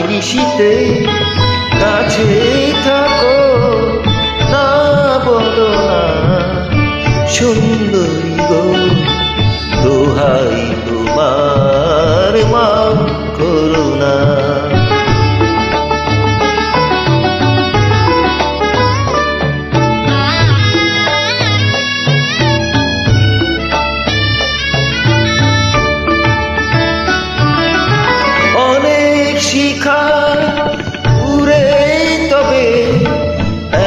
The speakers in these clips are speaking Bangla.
নিশিতে কাছে থাকো, না বলো না সুন্দরী গো, দোহাই তোমার মাফ করো না। শিখা উড়ে তবে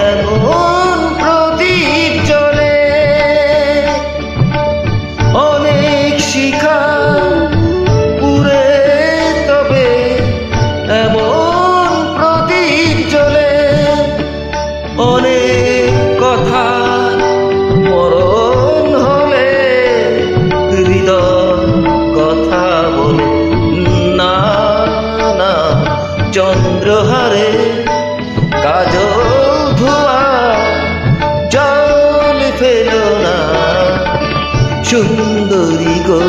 এমন প্রদীপ জ্বলে, অনেক শিখা উড়ে তবে এমন প্রদীপ জ্বলে, অনেক কথা মরণ হলে হৃদয় কথা বলে না, চন্দ্রহারে কাজল ধোয়া জল ফেলো না সুন্দরী গো,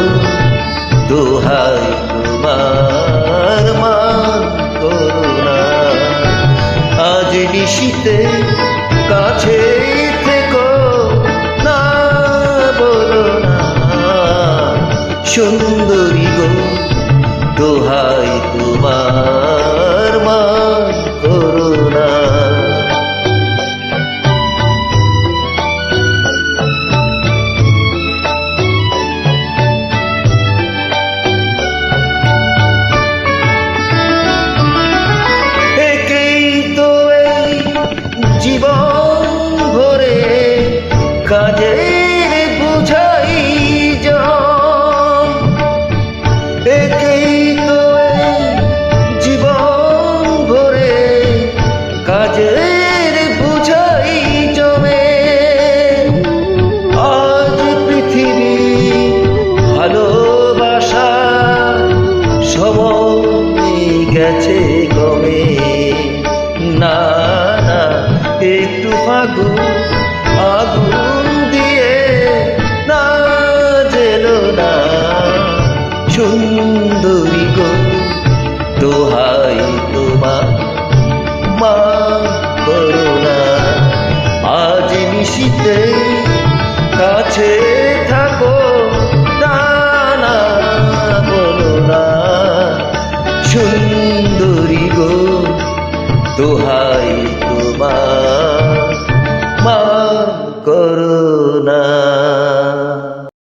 দোহাই তোমার মান করো না। আজ নিশিতে কাছে থেকো, না বলো না সুন্দরী গো, দোহাই তোমার মান করো না। একেই তো এই জীবন ভরে কাজের বুঝাই জন, একেই তো জীবন ভরে কাজের বুঝাই জমে। আজ পৃথিবী ভালোবাসা সময় গেছে গমে, না না একটু ফাগুন আগুন দিয়ে না জেলো না সুন্দরী গো, দোহাই তোমার মান করো না। আজ নিশিতে কাছে থাকো, না না বলো না সুন্দরী গো, দোহাই তোমার